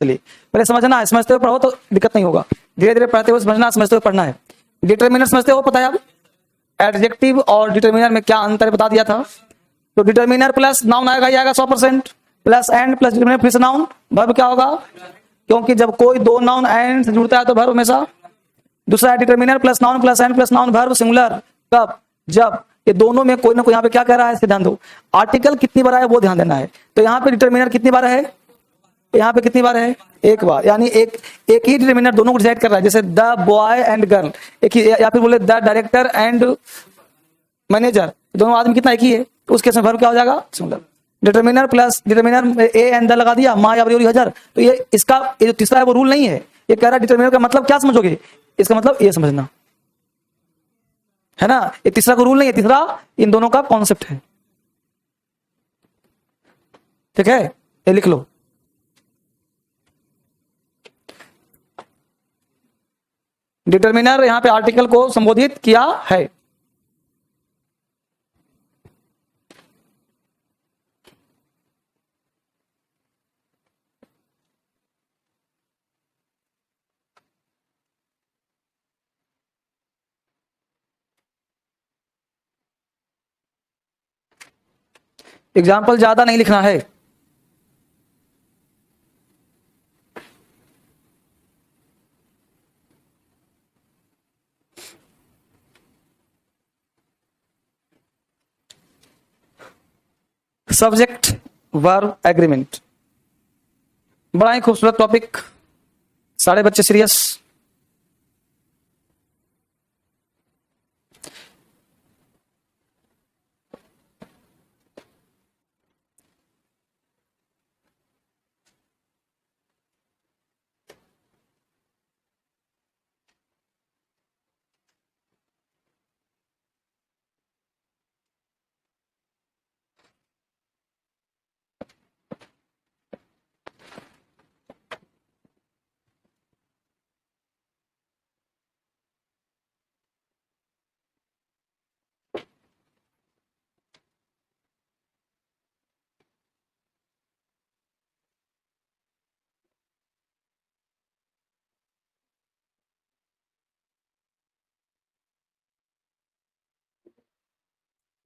चलिए पहले समझना है, समझते हुए पढ़ो तो दिक्कत नहीं होगा, धीरे धीरे पढ़ते हुए समझना, समझते हुए पढ़ना है। डिटर्मिनर समझते हो, पता है अब एडजेक्टिव और डिटर्मिनर में क्या अंतर है बता दिया था। तो डिटर्मिनर प्लस नाउन आएगा, ये आएगा 100%, प्लस एंड प्लस डिटर्मिनर फिर से नाउन, वर्ब क्या होगा, क्योंकि जब कोई दो नाउन एंड से जुड़ता है तो वर्ब हमेशा। दूसरा है determiner plus noun plus and plus noun verb singular, कब, जब, ये दोनों में कोई ना कोई यहाँ पे क्या कह रहा है, ध्यान दो। आर्टिकल कितनी बार है वो ध्यान देना है। तो यहाँ पे डिटर्मिनर कितनी बार है, यहाँ पे कितनी बार है, एक बार, यानी एक ही डिटर्मिनर दोनों को डिसाइड कर रहा है। जैसे द बॉय एंड गर्ल एक ही, या फिर बोले द डायरेक्टर एंड मैनेजर, दोनों आदमी कितना एक ही है, तो उस केस में वर्ब क्या हो जाएगा, singular. Determiner plus determiner A and the लगा दिया, माँ या हजार, तो ये इसका ये जो तीसरा है वो रूल नहीं है। ये कह रहा है डिटर्मिनर का मतलब क्या समझोगे, इसका मतलब ये समझना है ना, ये तीसरा का रूल नहीं है, तीसरा इन दोनों का कॉन्सेप्ट है। ठीक है, ये लिख लो। डिटर्मिनर यहां पे आर्टिकल को संबोधित किया है। एग्जाम्पल ज्यादा नहीं लिखना है। सब्जेक्ट वर्ब एग्रीमेंट, बड़ा ही खूबसूरत टॉपिक, सारे बच्चे सीरियस।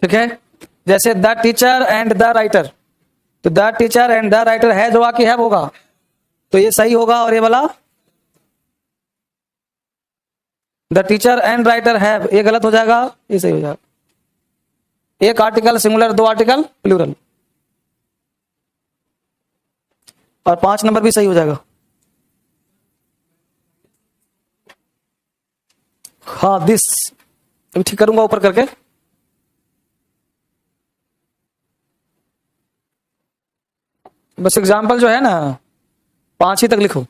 ठीक है, जैसे the teacher and the writer, तो the teacher and the writer है जो आके है होगा, तो ये सही होगा, और ये वाला द टीचर एंड राइटर है ये गलत हो जाएगा, ये सही हो जाएगा। एक आर्टिकल सिंगुलर, दो आर्टिकल प्लूरल, और 5 नंबर भी सही हो जाएगा। हाँ दिस, अभी ठीक करूंगा ऊपर करके। बस एग्जाम्पल जो है ना 5 ही तक लिखो।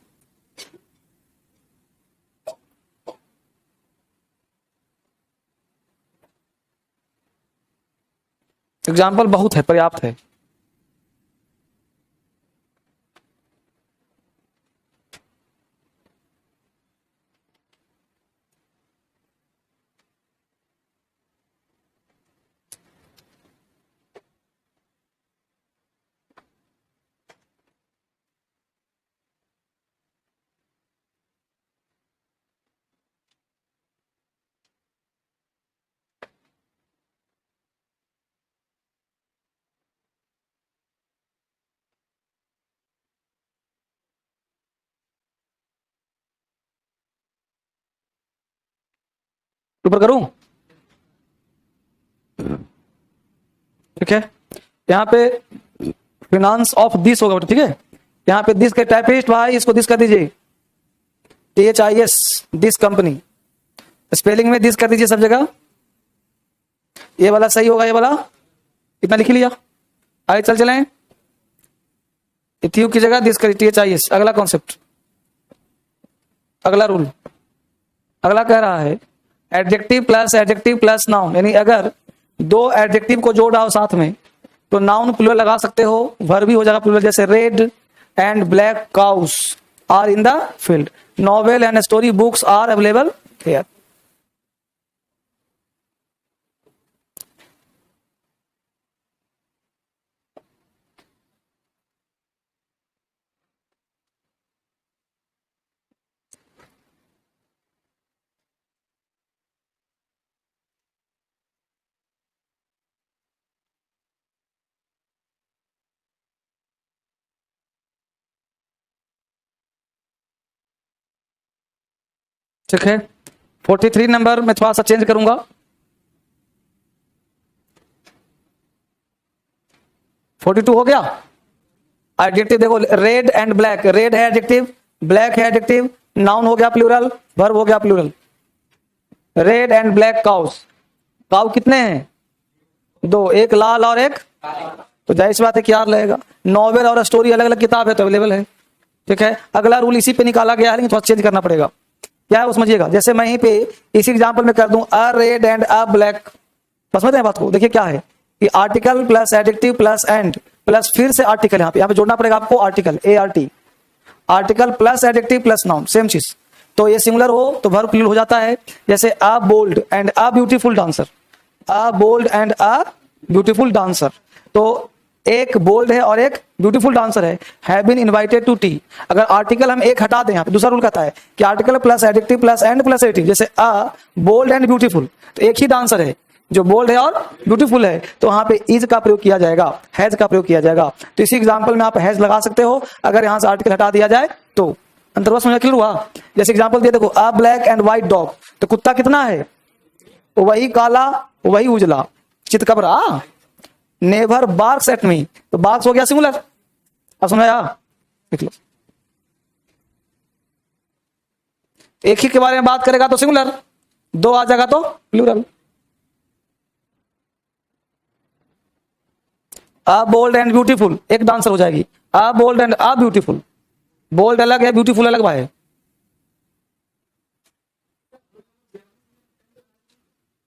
एग्जाम्पल बहुत है, पर्याप्त है। ऊपर करूं, ठीक है। यहाँ पे फिनांस ऑफ दिस होगा, ठीक है। यहाँ पे दिस के टाइपिस्ट भाई इसको दिस कर दीजिए, THIS दिस कंपनी, स्पेलिंग में दिस कर दीजिए सब जगह। ये वाला सही होगा, ये वाला कितना लिख लिया, आगे चल चलें। इथ्यू की जगह दिस करिए, THIS। अगला कॉन्सेप्ट, अगला रूल, अगला कह रहा है एडजेक्टिव प्लस नाउन, यानी अगर दो एडजेक्टिव को जोड़ आओ साथ में तो नाउन प्लूरल लगा सकते हो, वर्ब भी हो जाएगा प्लूरल। जैसे red and black cows are in the field, novel and story books are available here. ठीक है। 43 नंबर में थोड़ा सा चेंज करूंगा। 42 हो गया। एडजेक्टिव देखो, रेड एंड ब्लैक, रेड है एडजेक्टिव, ब्लैक है एडजेक्टिव, नाउन हो गया प्लूरल, वर्ब हो गया plural. Red and black cows, cow कितने हैं? दो, एक लाल और एक, तो जाहिर सी बात है क्या रहेगा। नॉवेल और स्टोरी अलग अलग किताब है तो अवेलेबल है। ठीक है, अगला रूल इसी पे निकाला गया है, लेकिन थोड़ा चेंज करना पड़ेगा। क्या है वो समझिएगा। जैसे मैं यहीं पे इसी एग्जांपल में कर दूं अ रेड एंड अ ब्लैक, समझते हैं बात को। देखिए क्या है कि article plus adjective plus and plus फिर से आर्टिकल, यहाँ पे जोड़ना पड़ेगा आपको article, ART, article plus adjective plus noun, same चीज। तो ये सिंगुलर हो तो वर्ब प्लूरल हो जाता है। जैसे a bold and a beautiful dancer, a bold and a beautiful dancer, तो एक बोल्ड है और एक ब्यूटीफुल डांसर है। Have been invited to tea, अगर आर्टिकल हम एक हटा दें, यहाँ पे दूसरा रूल कहता है कि article plus adjective plus and plus adjective, जैसे अ बोल्ड एंड ब्यूटीफुल, तो एक ही डांसर है जो बोल्ड है और ब्यूटीफुल है, तो वहां पे इज का प्रयोग किया जाएगा, हैज का प्रयोग किया जाएगा। तो इसी एग्जांपल में आप हैज लगा सकते हो अगर यहां से आर्टिकल हटा दिया जाए तो। अंतर्वास समझ क्लियर हुआ। जैसे एग्जांपल दिया देखो, अ ब्लैक एंड व्हाइट डॉग, तो कुत्ता कितना है? वही काला वही उजला, चितकबरा, नेवर बार्क्स एट मी, तो बार्क्स हो गया सिंगुलर। अब समझाया, देख लो। एक ही के बारे में बात करेगा तो सिंगुलर, दो आ जाएगा तो plural. A bold and beautiful, एक डांसर हो जाएगी, a bold and a beautiful, bold अलग है ब्यूटीफुल अलग भाई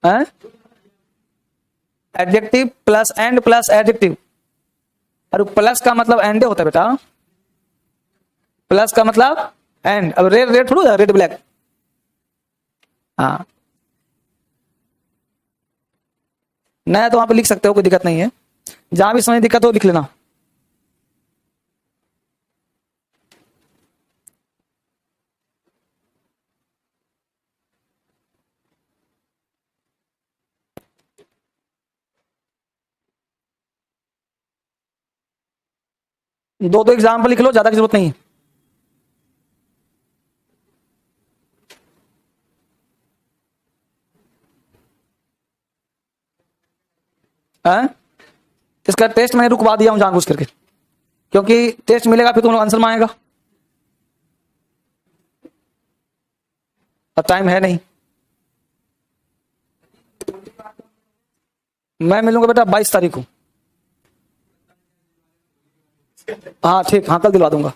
है। Adjective plus and plus adjective, और प्लस का मतलब एंड होता है बेटा, प्लस का मतलब एंड। अब रेड रेड थोड़ा, रेड ब्लैक, हाँ नया तो वहां पे लिख सकते हो, कोई दिक्कत नहीं है। जहां भी समझ दिक्कत हो लिख लेना। दो दो एग्जाम्पल लिख लो, ज्यादा की जरूरत नहीं है। इसका टेस्ट मैंने रुकवा दिया हूं जानबूझ करके, क्योंकि टेस्ट मिलेगा फिर तुम लोग आंसर में आएगा, अब टाइम है नहीं। मैं मिलूंगा बेटा 22 तारीख को। हाँ ठीक, हाँ कल दिलवा दूंगा,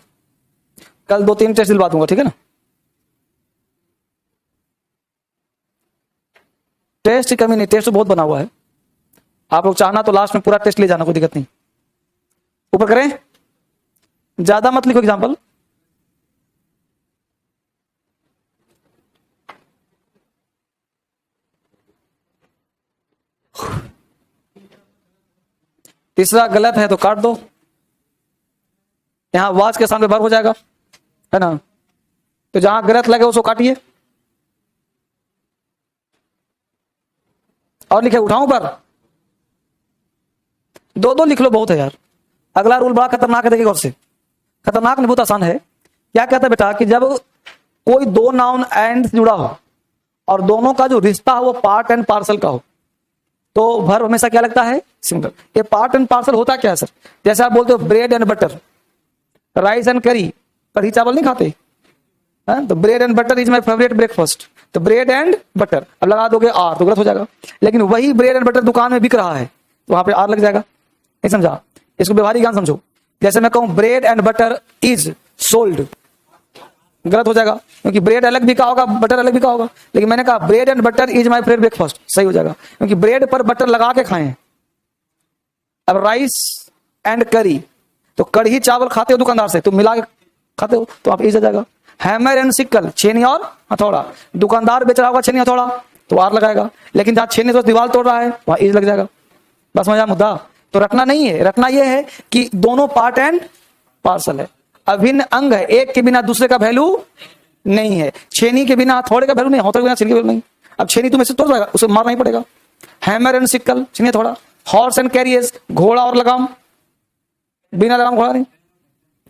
कल 2-3 टेस्ट दिलवा दूंगा, ठीक है ना। टेस्ट की कमी नहीं, टेस्ट तो बहुत बना हुआ है। आप लोग चाहना तो लास्ट में पूरा टेस्ट ले जाना, कोई दिक्कत नहीं। ऊपर करें, ज्यादा मत लिखो एग्जाम्पल। तीसरा गलत है तो काट दो, यहां वाच के सामने वर्ब हो जाएगा, है ना। तो जहां गलत लगे उसको काटिए और लिखे, उठाऊं पर दो दो लिख लो, बहुत है यार। अगला रूल बड़ा खतरनाक है, देखिए गौर से। खतरनाक नहीं, बहुत आसान है। क्या कहता है बेटा कि जब कोई दो नाउन एंड जुड़ा हो और दोनों का जो रिश्ता हो वो पार्ट एंड पार्सल का हो, तो वर्ब हमेशा क्या लगता है? सिंगुलर। ये पार्ट एंड पार्सल होता क्या है सर? जैसे आप बोलते हो bread and butter, rice and करी, कढ़ी चावल नहीं खाते, तो bread and butter is my favourite breakfast, तो ब्रेड एंड बटर, अब लगा दोगे आर तो गलत हो जाएगा। लेकिन वही ब्रेड एंड बटर दुकान में बिक रहा है तो वहां पे आर लग जाएगा, नहीं समझा? इसको व्यवहारिक ज्ञान समझो। जैसे मैं कहूं bread and butter is sold, गलत हो जाएगा, क्योंकि ब्रेड अलग बिका होगा बटर अलग बिका होगा। लेकिन मैंने कहा bread and butter is my favourite breakfast, सही हो जाएगा, क्योंकि ब्रेड पर बटर लगा के खाएं। अब राइस एंड करी, तो कढ़ी चावल खाते हो दुकानदार से, तो मिला के खाते हो, तो आप इज आ जाएगा। हैमर एंड सिक्कल, छेनी और हथौड़ा, दुकानदार बेच रहा होगा छेनी हथौड़ा तो आर लगाएगा, लेकिन जहां छेनी तो दीवार तोड़ रहा है वहां इज लग जाएगा। बस मजा मुद्दा तो रखना नहीं है, रखना यह है कि दोनों पार्ट एंड पार्सल है, अभिन्न अंग है, एक के बिना दूसरे का वैल्यू नहीं है। छेनी के बिना हथौड़े का वैल्यू नहीं, हथौड़े के बिना छेनी का वैल्यू नहीं। अब छेनी तुम्हें से तोड़ जाएगा, उसे मारना ही पड़ेगा। हैमर एंड सिक्कल, छेनी हथौड़ा। हॉर्स एंड कैरियर्स, घोड़ा और लगाम, बिना लगाम घोड़ा नहीं।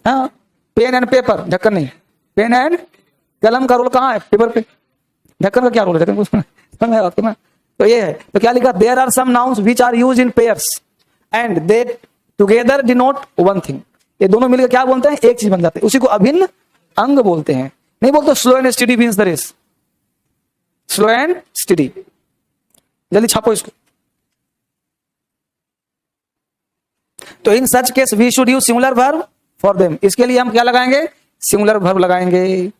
हाँ, पेन एंड पेपर, ढक्कन नहीं। पेन एंड कलम का रोल कहाँ है? पेपर पे। ढक्कन का क्या रोल है, ढक्कन को समझ में आया ना? तो ये है, तो क्या लिखा, there are some nouns which are use in pairs and they together denote one thing. ये दोनों मिलकर क्या बोलते हैं, एक चीज बन जाते हैं, उसी को अभिन्न अंग बोलते हैं। नहीं बोलते slow and steady means the race, slow and steady. जल्दी छापो इसको। तो in such case we should use singular verb for them. इसके लिए हम क्या लगाएंगे, सिंगुलर वर्ब लगाएंगे।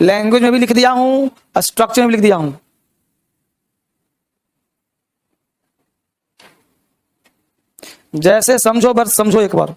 लैंग्वेज में भी लिख दिया हूं, स्ट्रक्चर में भी लिख दिया हूं। जैसे समझो बस समझो एक बार।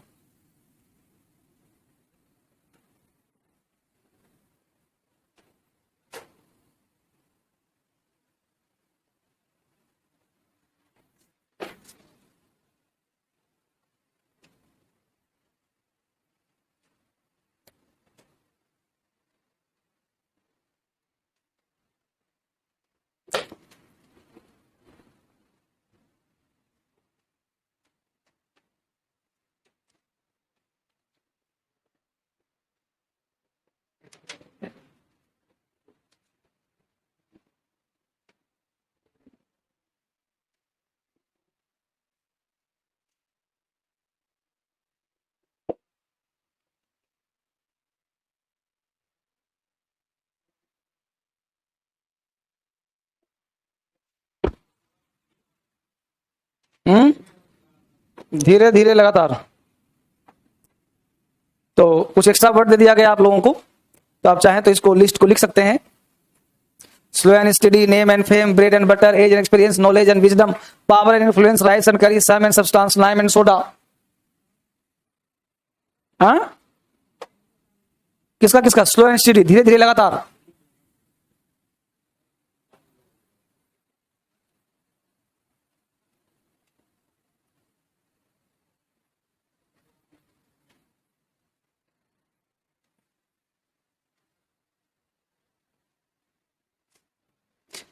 धीरे धीरे लगातार। तो कुछ एक्स्ट्रा वर्ड दे दिया गया आप लोगों को, तो आप चाहें तो इसको लिस्ट को लिख सकते हैं। Slow and steady, name and fame, bread and butter, age and experience, knowledge and wisdom, power and influence, rice and curry, sum and substance, lime and soda. हाँ, किसका किसका, स्लो एंड स्टडी, धीरे धीरे लगातार।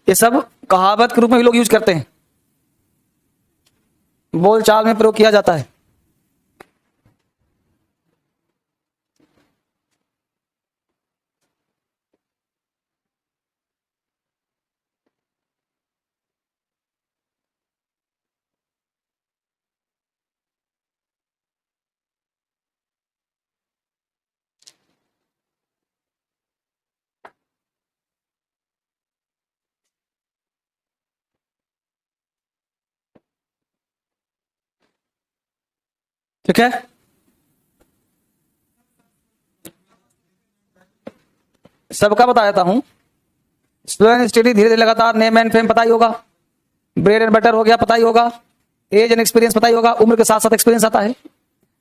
ये सब कहावत के रूप में भी लोग यूज करते हैं, बोल चाल में प्रयोग किया जाता है। ठीक है, सबका बता देता हूं। स्लो एंड स्टडी, धीरे धीरे लगातार, नेम एंड फेम पता ही होगा, ब्रेड एंड बटर हो गया पता ही होगा, एज एंड एक्सपीरियंस पता ही होगा, उम्र के साथ साथ एक्सपीरियंस आता है,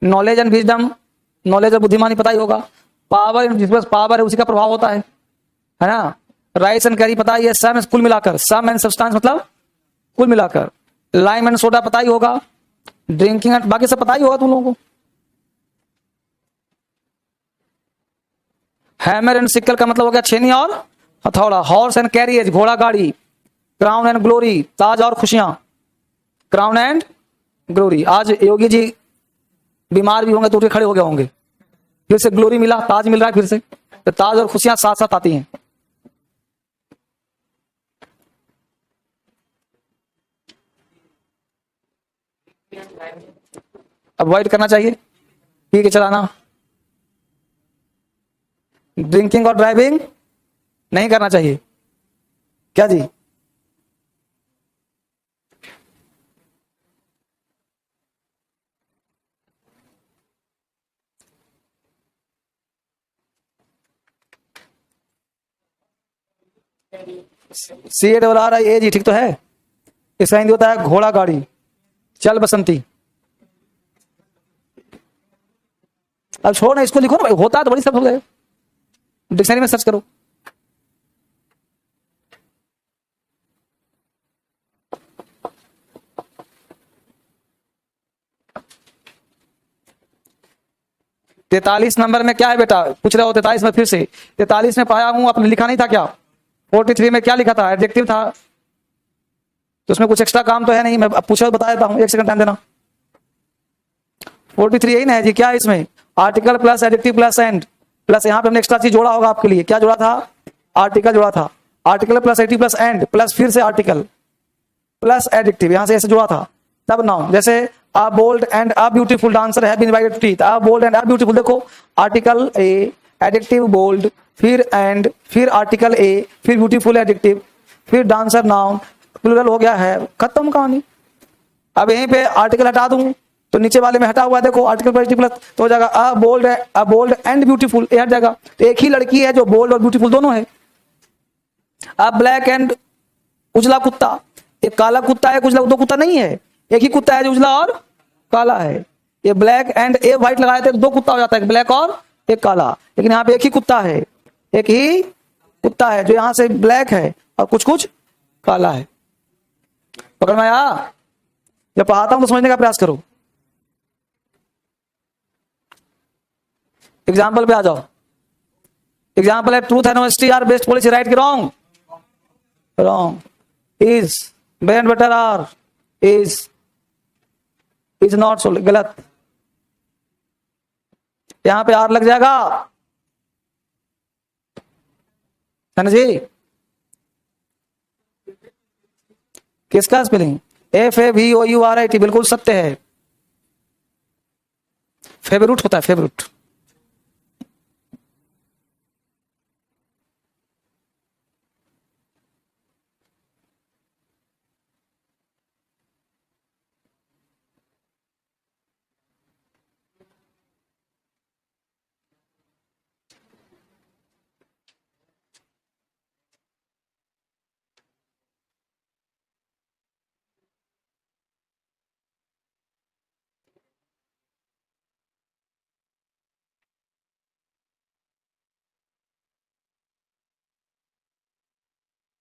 नॉलेज एंड विजडम, नॉलेज और बुद्धिमानी पता ही होगा, पावर जिसमें पावर है उसी का प्रभाव होता है ना, राइस एंड कैरी पता ही है, सम कुल मिलाकर, सम एंड सब्सटेंस मतलब कुल मिलाकर, लाइम एंड सोडा पता ही होगा, ड्रिंकिंग एंड बाकी सब पता ही होगा तुम लोगों को। हैमर एंड सिक्कल का मतलब हो गया छेनी और हथौड़ा, हॉर्स एंड कैरियज घोड़ा गाड़ी, क्राउन एंड ग्लोरी ताज और खुशियां, क्राउन एंड ग्लोरी। आज योगी जी बीमार भी होंगे तो उठ के खड़े हो गए होंगे, फिर से ग्लोरी मिला, ताज मिल रहा है फिर से, तो ताज और खुशियां साथ साथ आती हैं। अवॉइड करना चाहिए पी के चलाना, ड्रिंकिंग और ड्राइविंग नहीं करना चाहिए, क्या जी? CARR जी ठीक तो है। इसका हिंदी होता है घोड़ा गाड़ी, चल बसंती। अब छोड़ ना, इसको लिखो ना, होता है तो बड़ी सब हो गए, डिक्शनरी में सर्च करो। तैतालीस नंबर में क्या है बेटा, पूछ रहे हो 43 में, फिर से 43 में पाया हूं, आपने लिखा नहीं था क्या? 43 में क्या लिखा था, एडजेक्टिव था, तो उसमें कुछ एक्स्ट्रा काम तो है नहीं, मैं पूछा बता देता हूं, एक सेकंड टाइम देना। 43 यही ना है जी, क्या है इसमें, article plus adjective plus and plus, यहाँ पे हमने एक्स्ट्रा चीज जोड़ा होगा आपके लिए, क्या जोड़ा था, आर्टिकल जोड़ा था, article plus eighty plus and plus फिर से आर्टिकल प्लस एडजेक्टिव, यहां से ऐसे जुड़ा था तब नाउन। जैसे a bold and a beautiful dancer have been invited to teeth, a bold and a beautiful, देखो आर्टिकल ए, एडजेक्टिव बोल्ड, फिर एंड, फिर आर्टिकल ए, फिर ब्यूटीफुल एडजेक्टिव, फिर डांसर नाउन, प्लूरल हो गया है, खत्म कहानी। अब यहीं पे आर्टिकल हटा दूं तो नीचे वाले में हटा हुआ है, देखो आर्टिकल प्लस प्लस तो हो जाएगा अ बोल्ड एंड ब्यूटीफुल, ये हट जाएगा। तो एक ही लड़की है जो बोल्ड और ब्यूटीफुल दोनों है। अब ब्लैक एंड उजला कुत्ता, एक काला कुत्ता है, उजला, दो कुत्ता नहीं है, एक ही कुत्ता है जो उजला और काला है। ये ब्लैक एंड ए व्हाइट लगाए थे तो दो कुत्ता हो जाता है, ब्लैक और एक काला, लेकिन यहाँ पे एक ही कुत्ता है, एक ही कुत्ता है जो यहां से ब्लैक है और कुछ कुछ काला है। पकड़ में आया? जब पढ़ाता हूं तो समझने का प्रयास करो। एग्जाम्पल पे आ जाओ। एग्जाम्पल है truth and honesty are best policy, right की wrong? Wrong. Is bread butter are is not, so गलत। यहां पे आर लग जाएगा है ना जी? किसका स्पेलिंग? FAVOURIT, बिल्कुल सत्य है। फेवरूट होता है, फेवरूट।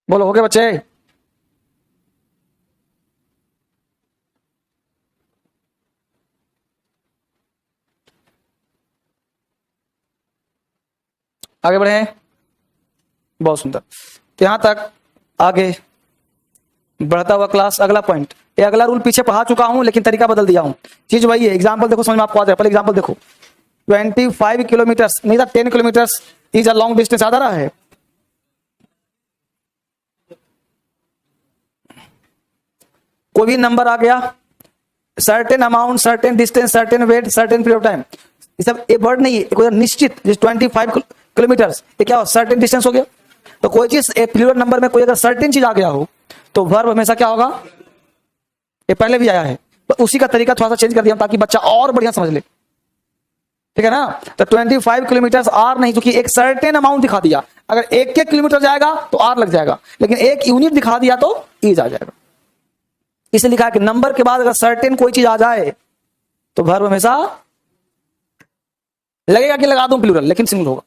बोलो हो गए बच्चे? आगे बढ़े, बहुत सुंदर। तो यहां तक आगे बढ़ता हुआ क्लास, अगला पॉइंट, ये अगला रूल पीछे पढ़ा चुका हूं लेकिन तरीका बदल दिया हूं। चीज वही है, एग्जांपल देखो समझ में आपको आ जाए। पहले एग्जांपल देखो, 25 किलोमीटर नहीं था, 10 kilometer is a long distance, आ रहा है। कोई भी नंबर आ गया, certain amount, certain distance, certain weight, certain period of time, ये सब एक वर्ड नहीं है, कोई निश्चित, जैसे 25 किलोमीटर, ये क्या हो, सर्टेन डिस्टेंस हो गया। तो कोई चीज एक पीरियड नंबर में कोई अगर सर्टेन चीज आ गया हो तो वर्ब हमेशा क्या होगा? ये पहले भी आया है, तो उसी का तरीका थोड़ा सा चेंज कर दिया ताकि बच्चा और बढ़िया समझ ले, ठीक है ना? तो 25 किलोमीटर आर नहीं, क्योंकि एक सर्टेन अमाउंट दिखा दिया, अगर एक किलोमीटर जाएगा तो आर लग जाएगा, लेकिन एक यूनिट दिखा दिया तो ईज आ जाएगा। इसे लिखा है कि नंबर के बाद अगर सर्टेन कोई चीज आ जाए तो वर्ब हमेशा लगेगा कि लगा दूं प्लूरल, लेकिन सिंगल होगा।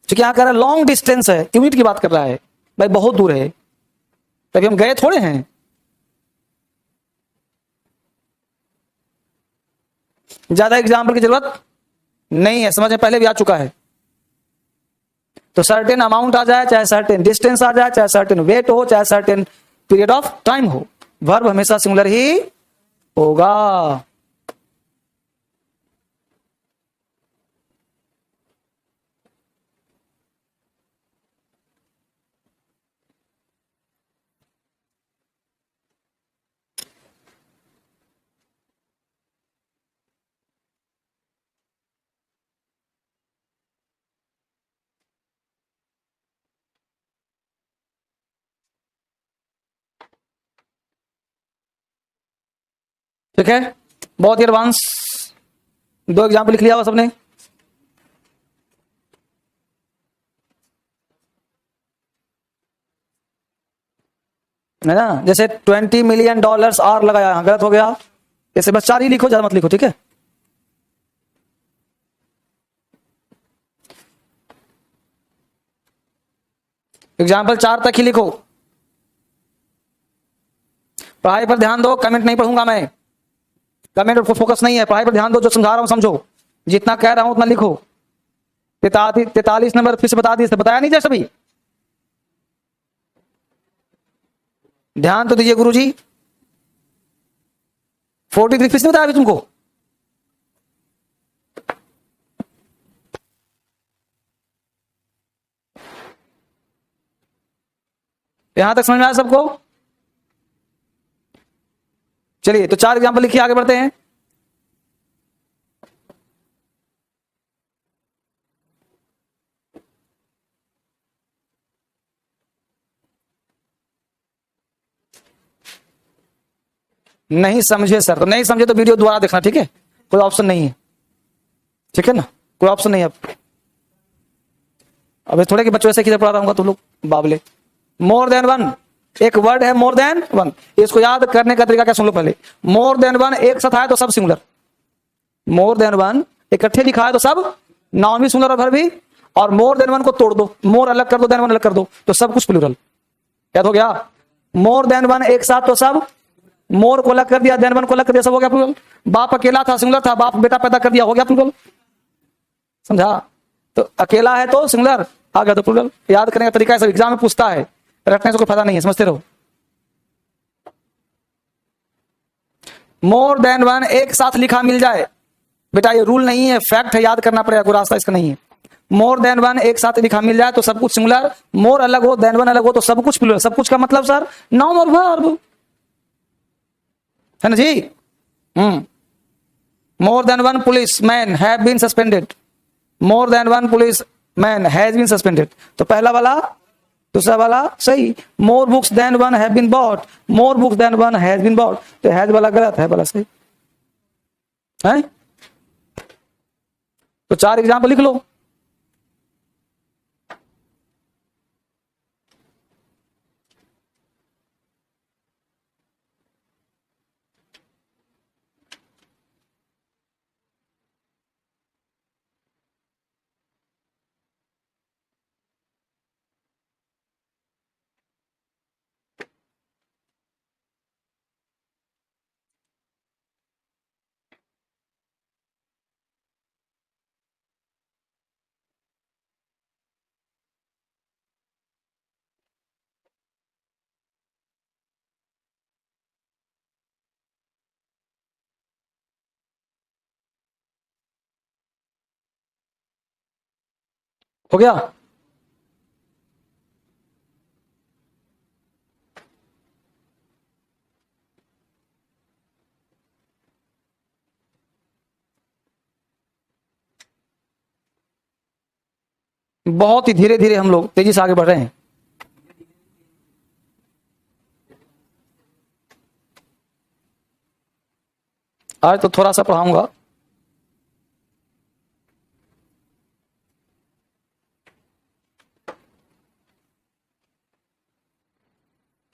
क्योंकि यहां कह रहा है लॉन्ग डिस्टेंस है, यूनिट की बात कर रहा है, भाई बहुत दूर है, तभी हम गए थोड़े हैं। ज्यादा एग्जाम्पल की जरूरत नहीं है, समझ में पहले भी आ चुका है। तो सर्टेन अमाउंट आ जाए, चाहे सर्टेन डिस्टेंस आ जाए, चाहे सर्टेन वेट हो, चाहे सर्टेन पीरियड ऑफ टाइम हो, वर्ब हमेशा सिंगुलर ही होगा। ठीक है, बहुत ही एडवांस। दो एग्जाम्पल लिख लिया हुआ सबने? है ना? जैसे $20 मिलियन आर लगाया, गलत हो गया, जैसे बस 4 ही लिखो, ज्यादा मत लिखो, ठीक है? एग्जाम्पल 4 तक ही लिखो। पढ़ाई पर ध्यान दो, कमेंट नहीं पढ़ूंगा मैं, कमेंट पर फोकस नहीं है, पढ़ाई पर ध्यान दो, जो समझा रहा हूं समझो, जितना कह रहा हूं उतना लिखो। 43 नंबर फिर से बता दिए, बताया नहीं जैसे, सभी ध्यान तो दीजिए गुरुजी। 43 फिर से बताया अभी तुमको। यहां तक समझ में आया सबको? चलिए तो 4 एग्जाम्पल लिखिए, आगे बढ़ते हैं। नहीं समझे सर, तो नहीं समझे तो वीडियो दोबारा देखना, ठीक है? कोई ऑप्शन नहीं है, ठीक है ना? कोई ऑप्शन नहीं है। अब थोड़े के बच्चों ऐसे किधर पढ़ा रहा हूँ, तुम लोग बाबले। मोर देन वन, एक वर्ड है मोर देन वन, इसको याद करने का तरीका क्या सुन लो पहले। मोर देन वन एक साथ आए तो सब सिंगुलर, मोर देन वन इकट्ठे लिखा है तो सब नाउन भी सिंगुलर और वर्ब भी। और मोर देन वन को तोड़ दो, मोर अलग कर दो, देन वन अलग कर दो, तो सब कुछ प्लूरल। याद हो गया? मोर देन वन एक साथ तो सब, मोर को अलग कर दिया, देन वन को अलग कर दिया, सब हो गया प्लूरल। बाप अकेला था सिंगुलर था, बाप बेटा पैदा कर दिया, हो गया प्लूरल। समझा? तो अकेला है तो सिंगुलर, आ गया तो प्लूरल। याद करने का तरीका है, सब एग्जाम में पूछता है, रटने से कोई फायदा नहीं है, समझते रहो। मोर देन वन एक साथ लिखा मिल जाए, बेटा ये रूल नहीं है, फैक्ट है, याद करना पड़ेगा, कोई रास्ता इसका नहीं है। मोर देन वन एक साथ लिखा मिल जाए तो सब कुछ सिंगुलर, मोर अलग हो देन वन अलग हो तो सब कुछ प्लूरल। सब कुछ का मतलब सर नाउन और वर्ब, है ना जी? More than one policeman have been suspended, more than one policeman has been suspended, तो पहला वाला दूसरा वाला सही। More books than one have been bought, more books than one has been bought, तो हैज वाला गलत है, वाला सही है। तो 4 एग्जाम्पल लिख लो। हो गया? बहुत ही धीरे धीरे हम लोग तेजी से आगे बढ़ रहे हैं। आज तो थोड़ा सा पढ़ाऊंगा,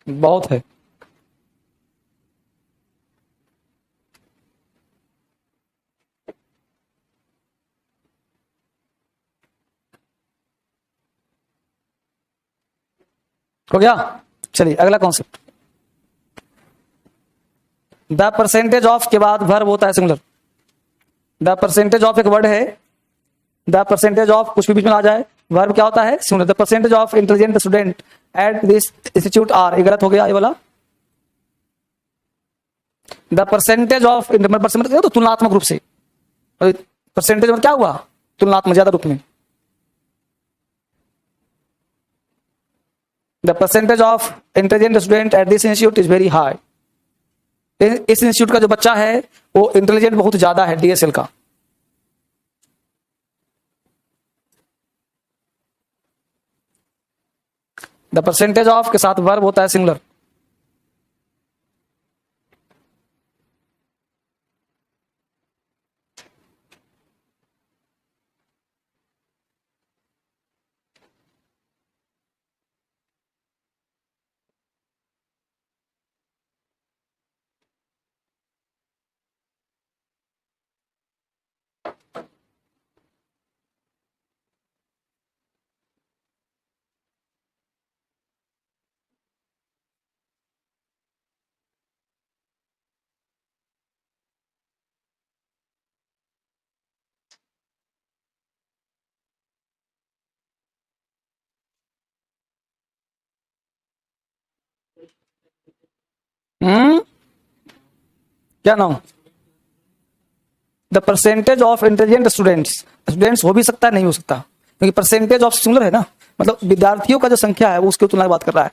बहुत है। हो गया? चलिए अगला कॉन्सेप्ट, द परसेंटेज ऑफ के बाद वर्ब होता है सिंगुलर। द परसेंटेज ऑफ एक वर्ड है, द परसेंटेज ऑफ कुछ भी बीच में आ जाए, वर्ब क्या होता है? Singular. The percentage of intelligent student at this institute are, ये गलत हो गया ये वाला। द परसेंटेज ऑफ परसेंटेज तो तुलनात्मक रूप से, परसेंटेज में क्या हुआ? तुलनात्मक ज्यादा रूप में। The percentage of intelligent student at this institute is very high, इस इंस्टीट्यूट का जो बच्चा है वो इंटेलिजेंट बहुत ज्यादा है, डीएसएल का। द परसेंटेज ऑफ के साथ वर्ब होता है सिंगुलर। क्या नाम? The percentage of intelligent students, students हो भी सकता है नहीं हो सकता, क्योंकि परसेंटेज ऑफ सिंगुलर है ना, मतलब विद्यार्थियों का जो संख्या है वो उसकी तुलना में बात कर रहा है।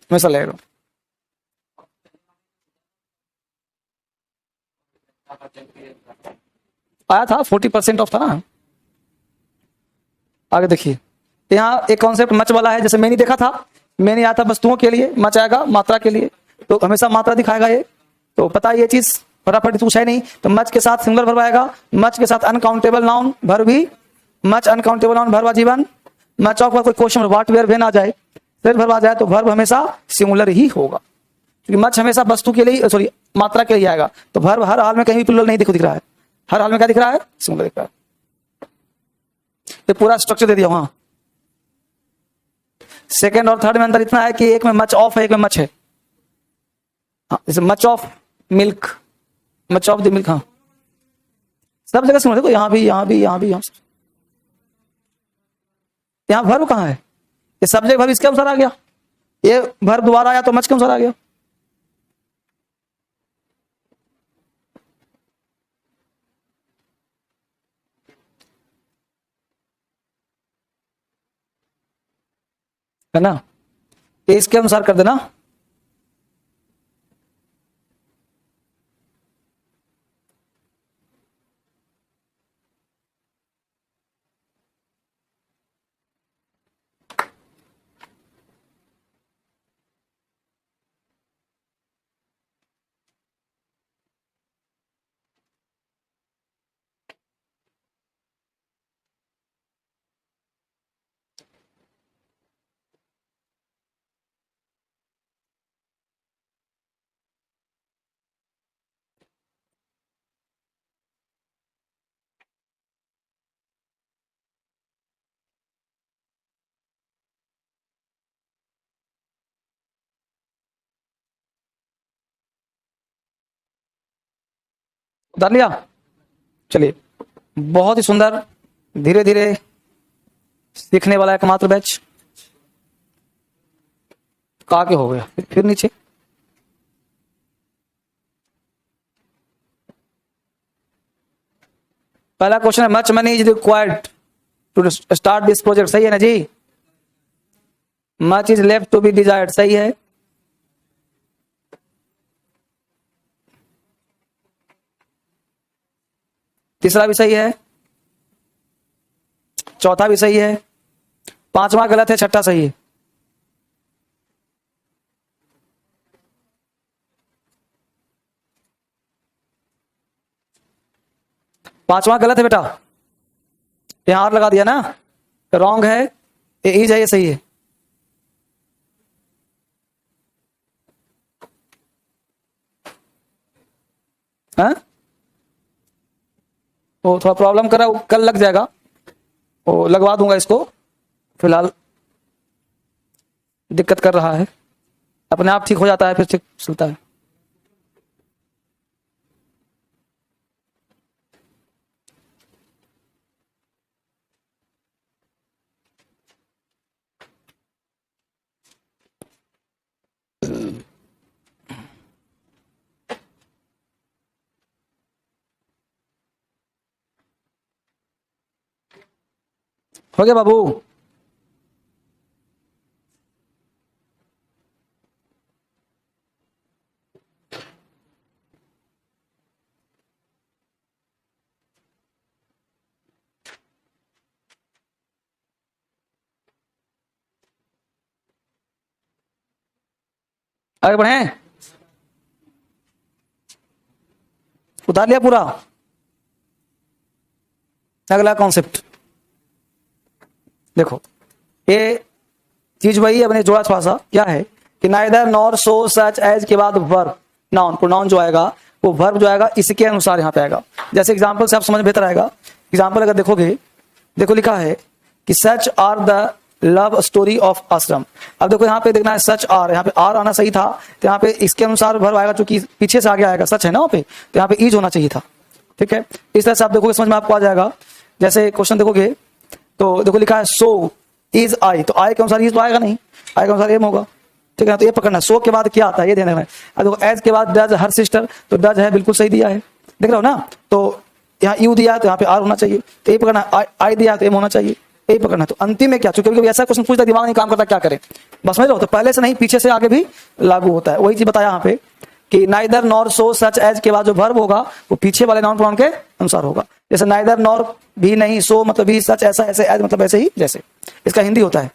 हमेशा लगेगा। आया था 40% ऑफ था ना। आगे देखिए, यहाँ एक कॉन्सेप्ट मच वाला है, जैसे मैंने देखा था, मैंने आया था वस्तुओं के लिए, मच आएगा मात्रा के लिए, तो हमेशा मात्रा दिखाएगा ये, तो पता है ये चीज, फटाफट पूछा ही नहीं। तो मच के साथ सिंगुलर वर्ब आएगा, मच के साथ अनकाउंटेबल नाउन वर्ब भी, मच अनकाउंटेबल नाउन वर्ब आजीवन, मच ऑफ का कोई क्वेश्चन व्हाट वेयर व्हेन आ जाए, फिर वर्ब आ जाए तो वर्ब हमेशा सिंगुलर ही होगा, क्योंकि मच हमेशा वस्तु के लिए, सॉरी मात्रा के लिए आएगा, तो वर्ब हर हाल में कहीं भी प्लूरल नहीं दिख रहा है, हर हाल में क्या दिख रहा है, सिंगुलर दिख रहा है। ये पूरा स्ट्रक्चर दे दिया वहां। सेकंड और थर्ड में अंतर इतना है कि एक में मच ऑफ है, एक में मच है। हाँ, जैसे much of milk, much of the milk, हाँ सब जगह सुनो, देखो यहाँ भी, यहाँ भी, यहाँ भी, यहाँ वर्ब कहाँ है, ये सब्जेक्ट वर्ब इसके अनुसार आ गया, ये वर्ब दोबारा आया तो मच के अनुसार आ गया। है ना, ये इसके अनुसार कर देना। उतार लिया, चलिए, बहुत ही सुंदर, धीरे धीरे सीखने वाला एकमात्र बैच। आगे हो गया, फिर नीचे, पहला क्वेश्चन है much money is required to start this project, सही है ना जी। Much is left to be desired, सही है। तीसरा भी सही है, चौथा भी सही है, पांचवा गलत है, छठा सही है। पांचवा गलत है बेटा, यहां और लगा दिया ना, रॉन्ग है, ये इज है, ये सही है। हाँ? वो थोड़ा प्रॉब्लम कर रहा है, कल लग जाएगा, वो लगवा दूंगा इसको, फिलहाल दिक्कत कर रहा है, अपने आप ठीक हो जाता है, फिर ठीक चलता है। हो गया बाबू, आगे बढ़े, उतार लिया पूरा। अगला कॉन्सेप्ट देखो, ये चीज वही है, अपने जोड़ा थोड़ा सा क्या है कि नाइदर नॉर सो सच एज के बाद वर्ब नाउन, प्रोनाउन जो आएगा वो वर्ब जो आएगा इसके अनुसार यहाँ पे आएगा। जैसे एग्जांपल से आप समझ बेहतर आएगा। एग्जांपल अगर देखोगे, देखो लिखा है कि such are the love story of Ashram. अब देखो यहाँ पे देखना है सच आर, यहाँ पे आर आना सही था, तो यहाँ पे इसके अनुसार वर्ब आएगा, चूंकि पीछे से आगे आएगा, सच है ना वहाँ पे, तो यहाँ पे ईज होना चाहिए था। ठीक है, इस तरह से आप देखोगे समझ में आपको आ जाएगा। जैसे क्वेश्चन देखोगे तो देखो लिखा है सो इज आई, तो आई के अनुसार इज तो आएगा नहीं, आई के अनुसार एम होगा। ठीक है, तो ये पकड़ना, सो के बाद क्या आता है ये ध्यान रखना है। अब देखो एज के बाद डज हर सिस्टर, तो डज है बिल्कुल सही दिया है, देख रहे हो ना। तो यहाँ यू दिया तो यहाँ पे आर होना चाहिए, तो ये पकड़ना, आई दिया तो एम होना चाहिए। यही पकड़ना है। तो अंतिम में क्या, चूंकि कभी ऐसा क्वेश्चन पूछता दिमाग नहीं काम करता, क्या करें, बस समझ लो। तो पहले से नहीं, पीछे से आगे भी लागू होता है। वही चीज बताया यहाँ पे कि नाइदर नॉर सो सच एज के बाद जो वर्ब होगा वो पीछे वाले नाउन प्रोनाउन के अनुसार होगा। जैसे नाइदर नॉर भी नहीं, सो मतलब भी, सच ऐसा, ऐसे एज मतलब ऐसे ही जैसे। इसका हिंदी होता है।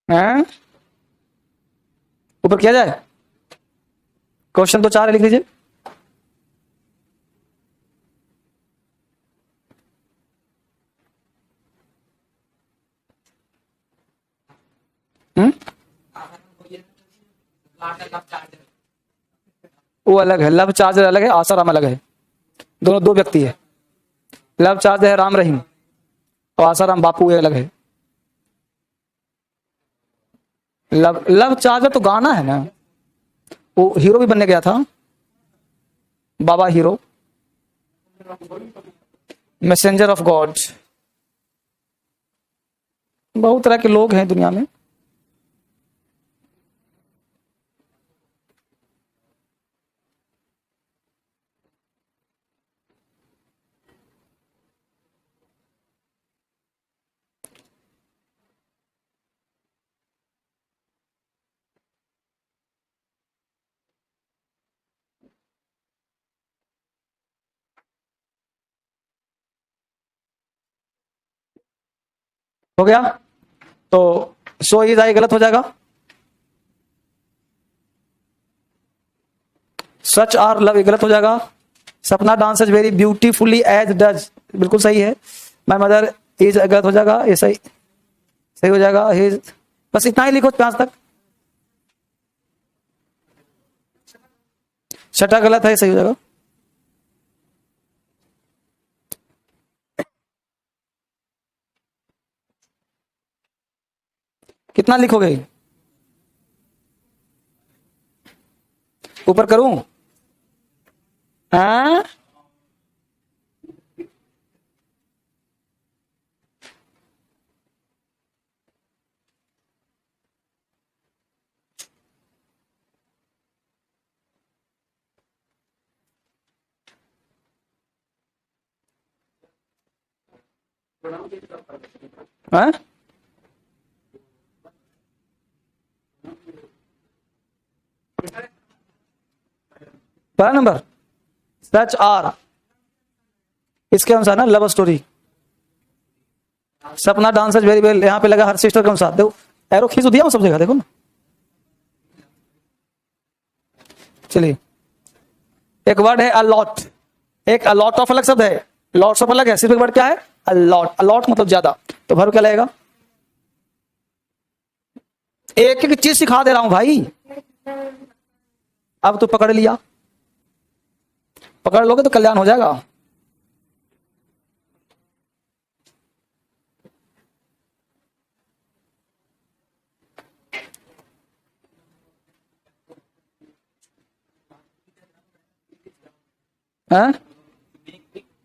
हैं ऊपर किया जाए, क्वेश्चन तो 4 है, लिख लीजिए। वो अलग है, लव चार्जर अलग है, आसाराम अलग है। दोनों दो व्यक्ति है। लव चार्जर है राम रहीम, और आसाराम बापू ये अलग है। लव चार्जर तो गाना है ना, वो हीरो भी बनने गया था, बाबा हीरो, मैसेंजर ऑफ गॉड। बहुत तरह के लोग हैं दुनिया में। हो गया। तो सो इज आई गलत हो जाएगा। सच आर लव गलत हो जाएगा। Sapna dances very beautifully as does बिल्कुल सही है। माय मदर इज गलत हो जाएगा, ये सही सही हो जाएगा। हिज, बस इतना ही लिखो 5 तक। छठा गलत है, सही हो जाएगा। कितना लिखोगे, ऊपर करूं? हाँ हाँ? पहला नंबर सच आर, इसके अनुसार ना लव स्टोरी। सपना डांसर्स वेरी वेल, यहाँ पे लगा हर सिस्टर के अनुसार। देखो एरो खींच दिया सब जगह, देखो ना। चलिए, एक वर्ड है अलॉट, एक अलॉट ऑफ अलग शब्द है, लॉट्स ऑफ अलग है। सिर्फ एक वर्ड क्या है, अलॉट। अलॉट मतलब ज्यादा, तो वर्ब क्या लगेगा? एक एक चीज सिखा दे रहा हूं भाई, अब तो पकड़ लिया। पकड़ लोगे तो कल्याण हो जाएगा।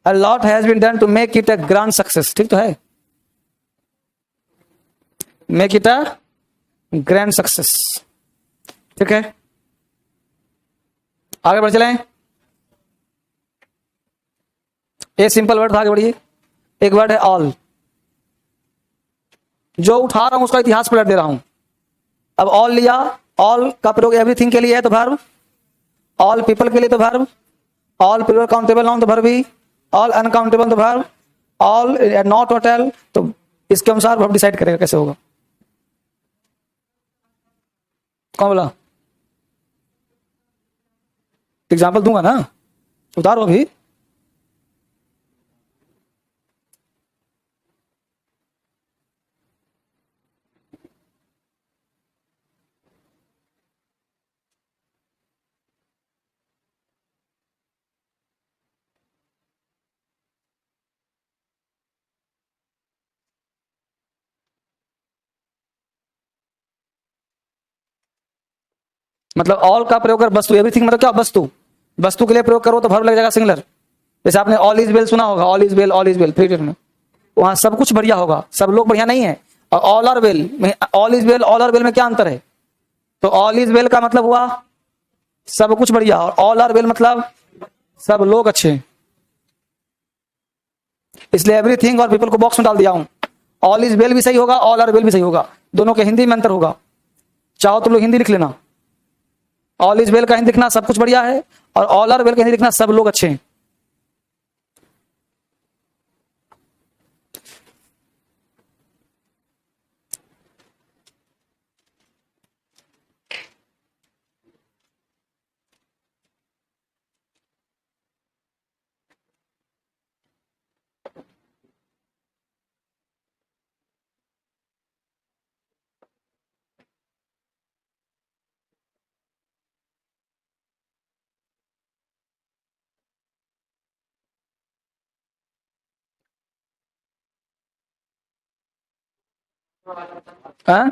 A lot has been done to make it a grand success, ठीक तो है, make it a grand success, ठीक है। आगे बढ़ चलें। ये सिंपल वर्ड था, आगे बढ़िए। एक वर्ड है ऑल, जो उठा रहा हूं उसका इतिहास पलट दे रहा हूं। अब ऑल लिया, ऑल का प्रयोग एवरीथिंग के लिए है तो वर्ब, ऑल पीपल के लिए तो verb, all people countable noun तो वर्ब ही, ऑल अनकाउंटेबल तो वर्ब, ऑल नॉट होटल, तो इसके अनुसार वर्ब डिसाइड करेगा कैसे होगा। कौन बोला? एग्जाम्पल दूंगा ना, उतारो अभी। मतलब ऑल का प्रयोग कर वस्तु, एवरीथिंग मतलब क्या? वस्तु, वस्तु के लिए प्रयोग करो तो वर्ब लग जाएगा सिंगुलर। जैसे आपने ऑल इज वेल सुना होगा, all is well, all is well free में, वहां सब कुछ बढ़िया होगा, सब लोग बढ़िया नहीं है। और ऑल आर वेल में, all is well, all are well में क्या अंतर है? तो ऑल इज वेल का मतलब हुआ सब कुछ बढ़िया, और ऑल आर वेल मतलब सब लोग अच्छे। इसलिए एवरीथिंग और पीपल को बॉक्स में डाल दिया हूं। ऑल इज वेल भी सही होगा, ऑल आर वेल भी सही होगा, दोनों के हिंदी में अंतर होगा। चाहो तो लोग हिंदी लिख लेना, ऑल इज वेल का हिंदी लिखना सब कुछ बढ़िया है, और ऑल आर वेल का हिंदी लिखना सब लोग अच्छे हैं। हाँ?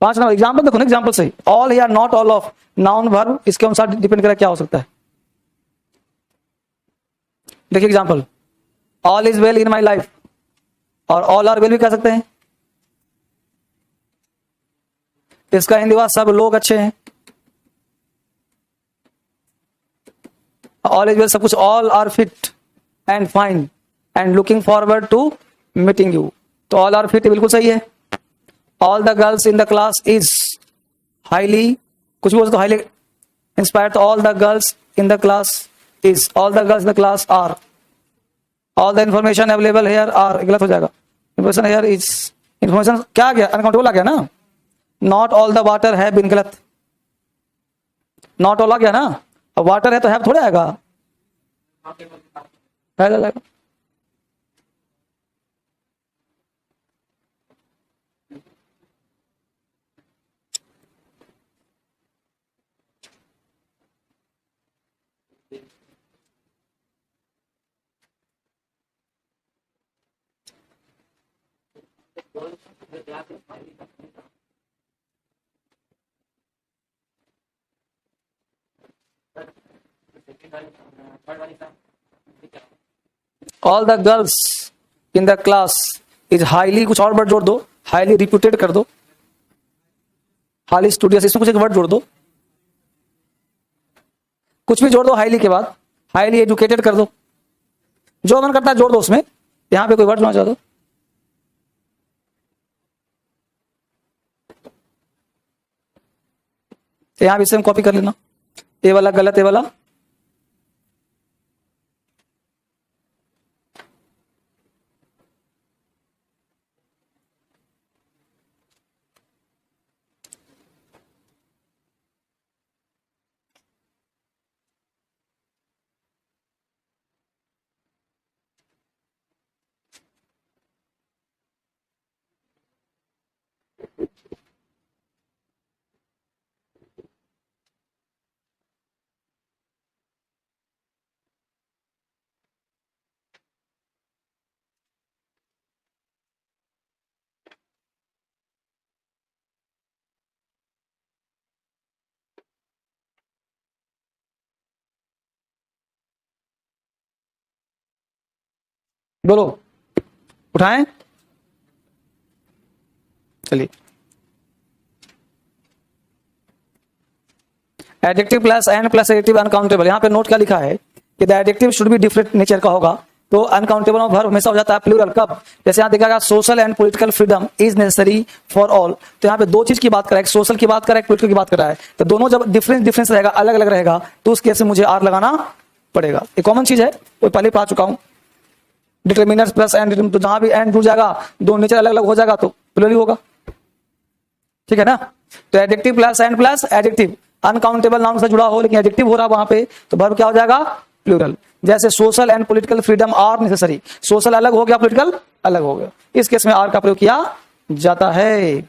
5 नंबर एग्जाम्पल देखो ना, एग्जाम्पल सही, ऑल या not all of, noun verb, इसके अनुसार डिपेंड करेगा क्या हो सकता है। देखिए example, all is well in my life, और ऑल आर वेल भी कह सकते हैं। इसका हिंदी हुआ सब लोग अच्छे हैं। ऑल इज वेल सब कुछ, all are fit and fine and looking forward to meeting you, तो ऑल आर फिट बिल्कुल सही है। All the girls in the class is highly, कुछ भी बोल तो हाईली इंस्पायर्ड, तो all the girls in the class is, all the girls in the class are, all the information available here are, गलत हो जाएगा, इंफॉर्मेशन हेयर इज, इंफॉर्मेशन क्या आ गया? अनकाउंटेबल आ गया ना। नॉट ऑल द वाटर है बिन, गलत, नॉट ऑल आ गया ना, अब वाटर है तो हैव थोड़ा आएगा, है। All the girls in the class is highly, कुछ और वर्ड जोड़ दो, हाईली रिप्यूटेड कर दो, हाईली स्टूडियस, इसमें कुछ एक वर्ड जोड़ दो, कुछ भी जोड़ दो हाईली के बाद, हाईली एजुकेटेड कर दो, जो मन करता है जोड़ दो उसमें। यहां पे कोई वर्ड जोड़ना चाह दो, यहां भी सेम कॉपी कर लेना, ये वाला गलत, ये वाला बोलो, उठाएं, चलिए। Adjective plus and plus adjective uncountable, यहां पे नोट क्या लिखा है कि the adjective should be different nature का होगा, तो अनकाउंटेबल और वर्ब हमेशा हो जाता है प्लूरल। कब? जैसे यहां देखा गया social and political freedom is necessary for all, तो यहाँ पे दो चीज की बात करा है, सोशल की बात करा है, पॉलिटिकल की बात करा है, तो दोनों जब डिफरेंस रहेगा, अलग अलग रहेगा, तो उस केस में मुझे आर लगाना पड़ेगा। ये कॉमन चीज है, वो पहले पढ़ा चुका हूं। डिटर्मिनर्स प्लस एंड, तो जहां भी एंड जुड़ जाएगा, दो नेचर अलग अलग हो जाएगा तो प्लूरल होगा, ठीक है ना। तो adjective plus and plus adjective, uncountable noun से जुड़ा हो लेकिन एडजेक्टिव हो रहा वहां पे, तो वर्ब क्या हो जाएगा, प्लूरल। जैसे social and political freedom are necessary, social अलग हो गया, पॉलिटिकल अलग हो गया, इस केस में आर का प्रयोग किया जाता है।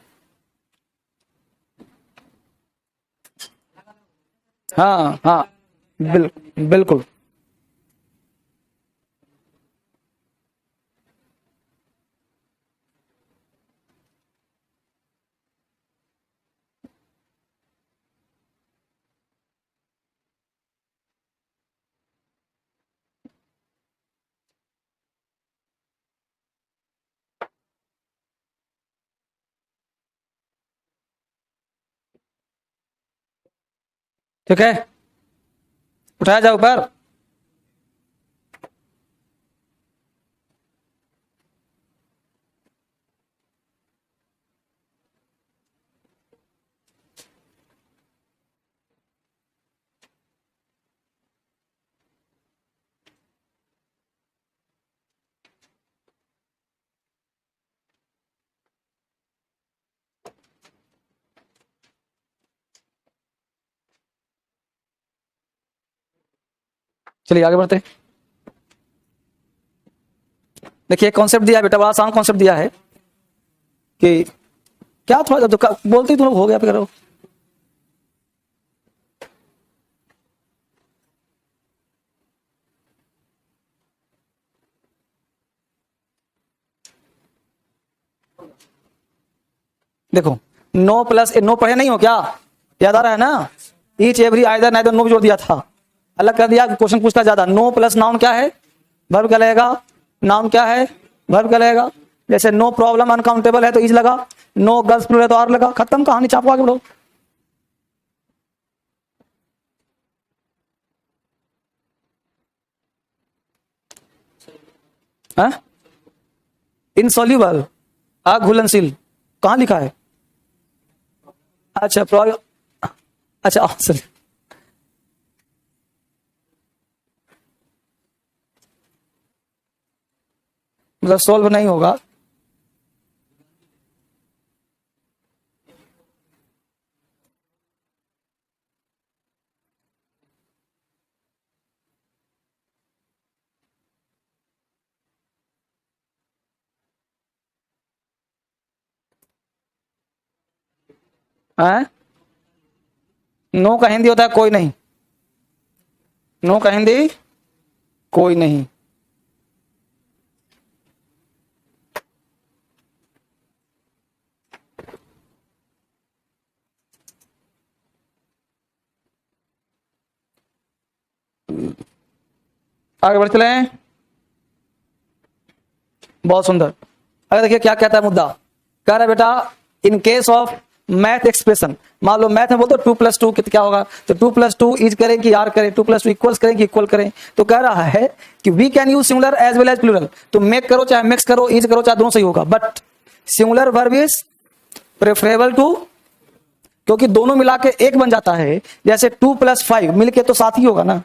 हाँ हाँ, बिल्कुल। ठीक है, उठाया जाए ऊपर। चलिए आगे बढ़ते हैं। देखिए कॉन्सेप्ट दिया है बेटा, बड़ा आसान कॉन्सेप्ट दिया है कि क्या थोड़ा जब बोलते ही तुम लोग हो गया करो। देखो नो प्लस नो पढ़े नहीं हो क्या, याद आ रहा है ना, each every either neither no भी जोड़ दिया था, अलग कर दिया, क्वेश्चन पूछता ज्यादा। नो प्लस नाउन क्या है, वर्ब क्या लगेगा, नाउन क्या है, वर्ब क्या लगेगा। जैसे नो प्रॉब्लम अनकाउंटेबल है तो इज लगा, नो गर्ल्स प्लूरल है तो आर लगा, खत्म कहानी, चापो आगे बढ़ो। इनसॉल्यूबल, अघुलनशील, कहां लिखा है, अच्छा अच्छा सॉरी, मतलब सॉल्व नहीं होगा। नो का हिंदी होता है कोई नहीं, नो का हिंदी कोई नहीं। आगे बढ़ चले हैं, बहुत सुंदर। अगर देखिए क्या कहता है मुद्दा, कह रहा है बेटा इन केस ऑफ मैथ एक्सप्रेशन, मान लो मैथ में बोलते टू प्लस टू क्या होगा, तो टू प्लस टू इज करें कि आर करें, टू प्लस टू इक्वल्स करें कि इक्वल करें। तो कह रहा है कि we can use singular as well as plural, तो मेक करो चाहे मिक्स करो, इज करो चाहे दोनों सही होगा, but singular verb is preferable too, क्योंकि दोनों मिला के एक बन जाता है। जैसे टू प्लस फाइव मिलके तो साथ ही होगा ना,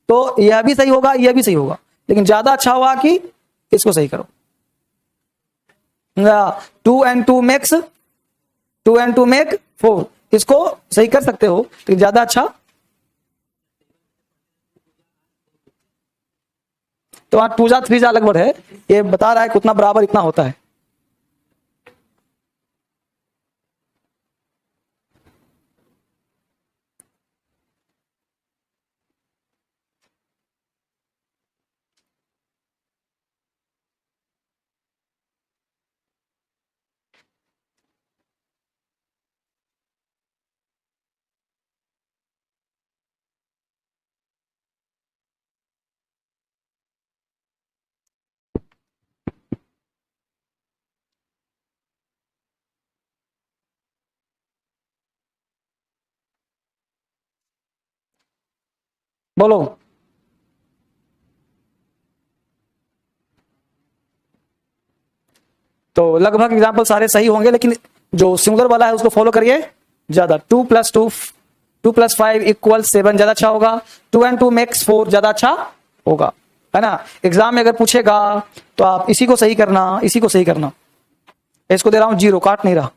तो यह भी सही होगा यह भी सही होगा, लेकिन ज्यादा अच्छा होगा कि इसको सही करो। Two and two makes, two and two make four, इसको सही कर सकते हो लेकिन ज्यादा अच्छा। तो वहां टू जा थ्री जा अलग वर्ड है, ये बता रहा है कि उतना बराबर इतना होता है। बोलो। तो लगभग एग्जाम्पल सारे सही होंगे, लेकिन जो सिंगुलर वाला है उसको फॉलो करिए ज्यादा। Two plus two, two plus five equal seven ज्यादा अच्छा होगा, two and two makes four ज्यादा अच्छा होगा, है ना। एग्जाम में अगर पूछेगा तो आप इसी को सही करना, इसी को सही करना। इसको दे रहा हूं जीरो, काट नहीं रहा।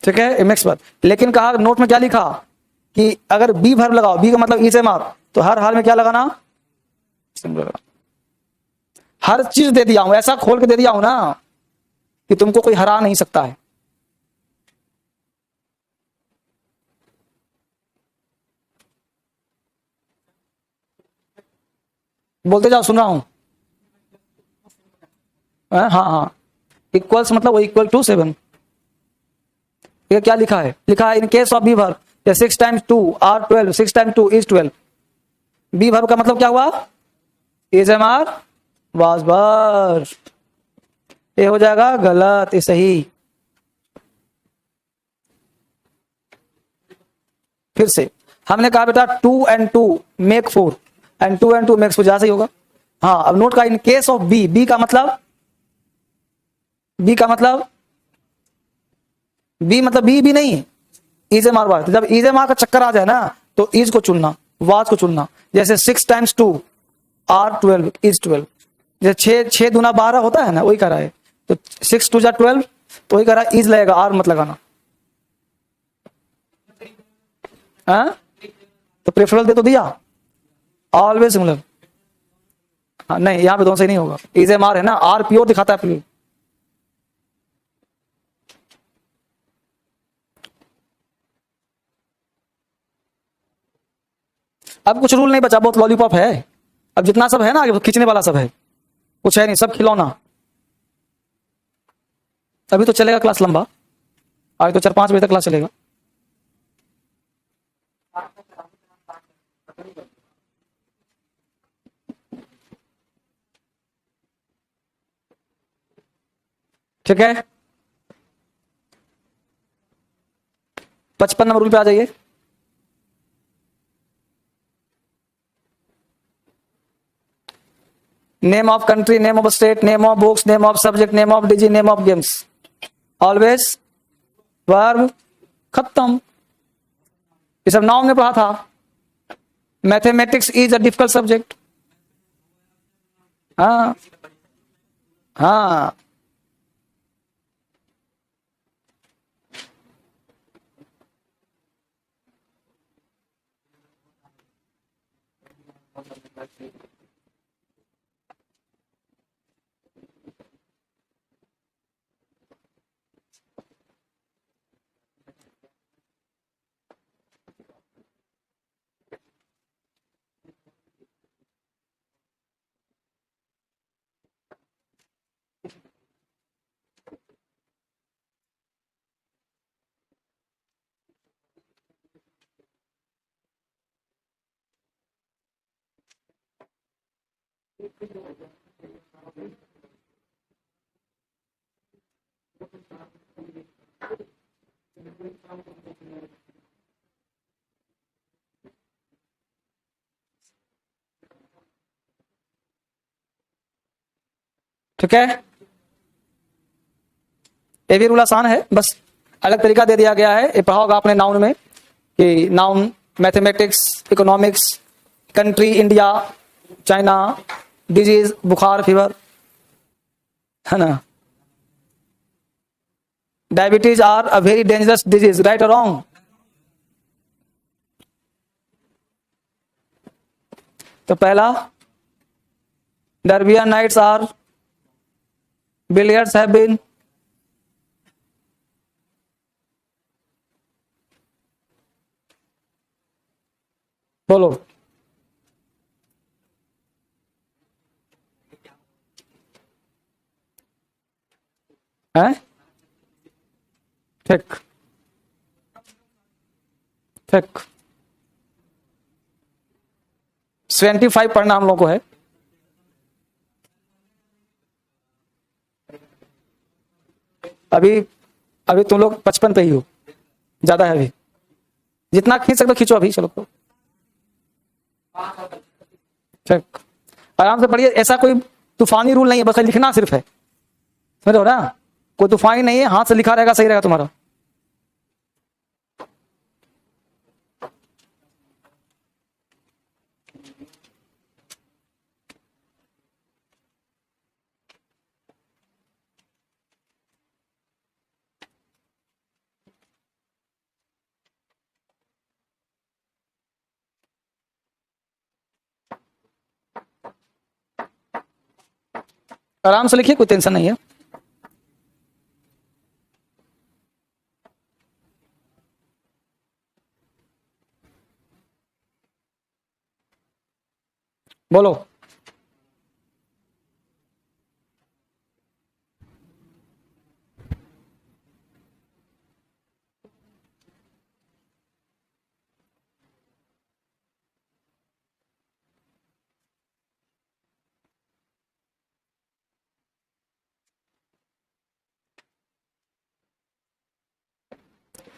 ठीक है, एमएक्स पर। लेकिन कहा नोट में क्या लिखा कि अगर बी वर्ब लगाओ, बी का मतलब ई से मार, तो हर हाल में क्या लगाना, सिंगुलर। हर चीज दे दिया हूं, ऐसा खोल के दे दिया हूं ना कि तुमको कोई हरा नहीं सकता है। बोलते जाओ, सुन रहा हूं। हाँ हाँ, इक्वल्स मतलब वो इक्वल टू 7। ये क्या लिखा है, लिखा है in case of be verb 6 times 2 are 12, 6 times 2 is 12। Be verb का मतलब क्या हुआ, is am are was were. ये हो जाएगा गलत, ये सही। फिर से हमने कहा बेटा 2 and 2 make 4 and 2 and 2 makes 4, सही होगा। हाँ, अब नोट का in case of be, be का मतलब, बी का मतलब, बी मतलब बी भी नहीं, इज एम आर वाज। जब इज एम आर का चक्कर आ जाए ना तो इज को चुनना, वाज को चुनना। जैसे 6 टाइम्स 2 आर 12 इज 12। जैसे 6 दूना 12 होता है ना, वही कर रहा है। तो 6 2 जा 12, तो वही कर रहा है, इज लगेगा, आर मत लगाना। हाँ, तो प्रेफरल दे तो दिया, ऑलवेज सिमिलर। हाँ, नहीं यहाँ पे दोनों से नहीं होगा, इज एम आर है ना, आर प्योर दिखाता है प्योर। अब कुछ रूल नहीं बचा, बहुत लॉलीपॉप है। अब जितना सब है ना आगे खींचने वाला सब है, कुछ है नहीं, सब खिलौना। अभी तो चलेगा क्लास लंबा, आज तो 4-5 बजे तक क्लास चलेगा। ठीक है, 55 नंबर रूल पे आ जाइए। Name of country, name of state, name of books, name of subject, name of disease, name of games, always verb, खत्म। ये सब नाउन में पढ़ा था। Mathematics is a difficult subject. हाँ हाँ, ठीक है। ये भी रूल आसान है, बस अलग तरीका दे दिया गया है। ये पढ़ा होगा आपने नाउन में कि noun mathematics, economics, country India, China, disease बुखार फीवर, है ना। Diabetes are a very dangerous disease, right और रॉन्ग। तो पहला, Arabian nights are, billiards have been, बोलो। है ठीक ठीक, 75 पढ़ना हम लोग को है। अभी अभी तुम लोग 55 पे ही हो, ज्यादा है अभी। जितना खींच सकते हो खींचो अभी, चलो तो ठीक, आराम से पढ़िए। ऐसा कोई तूफानी रूल नहीं है, बस लिखना सिर्फ है, समझ रहे हो ना। कोई तूफानी नहीं है, हाथ से लिखा रहेगा सही रहेगा तुम्हारा। आराम से लिखिए, कोई टेंशन नहीं है। बोलो।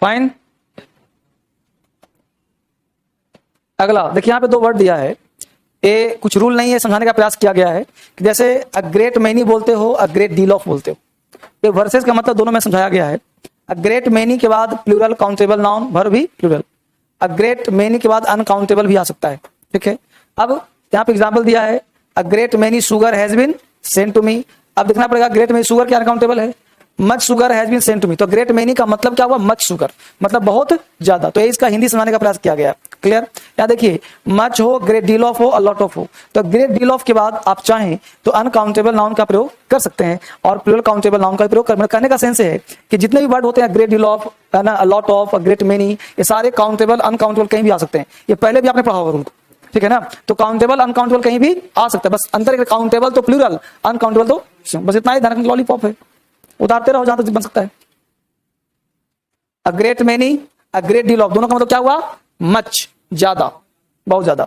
फाइन। अगला देखिए, यहाँ पे दो वर्ड दिया है। ये कुछ रूल नहीं है, समझाने का प्रयास किया गया है कि जैसे अ ग्रेट मैनी बोलते हो, अ ग्रेट डील ऑफ बोलते हो। ये वर्सेस का मतलब दोनों में समझाया गया है। अ ग्रेट मैनी के बाद प्लूरल काउंटेबल नाउन वर्ब भी प्लूरल। अ ग्रेट मैनी के बाद अनकाउंटेबल भी आ सकता है। ठीक है, अब यहाँ पे एग्जाम्पल दिया है, a great many sugar has been sent to me. अब देखना पड़ेगा ग्रेट मैनी शुगर क्या अनकाउंटेबल है, much sugar has been sent to me. तो ग्रेट मैनी का मतलब क्या हुआ, मच शुगर, मतलब बहुत ज्यादा। तो ये इसका हिंदी समझाने का प्रयास किया गया। क्लियर। यहाँ देखिए, मच हो, ग्रेट डील ऑफ हो, अलॉट ऑफ हो। तो ग्रेट डील ऑफ के बाद आप चाहें तो अनकाउंटेबल नाउन का प्रयोग कर सकते हैं, और प्लूरल काउंटेबल नाउन का प्रयोग करने का सेंस है कि जितने भी वर्ड होते हैं, great deal of, a lot of, great many, ये सारे काउंटेबल अनकाउंटेबल कहीं भी आ सकते हैं। ये पहले भी आपने पढ़ा होगा रूल, ठीक है ना। तो काउंटेबल अनकाउंटेबल कहीं भी आ सकता है, बस अंतर काउंटेबल तो प्लूरल, अनकाउंटेबल तो, बस इतना ही ध्यान रखना। लॉलीपॉप है, उतारते रहो जहां तक बन सकता है। A great many, a great deal of, दोनों का मतलब क्या हुआ, मच, ज्यादा, बहुत ज्यादा।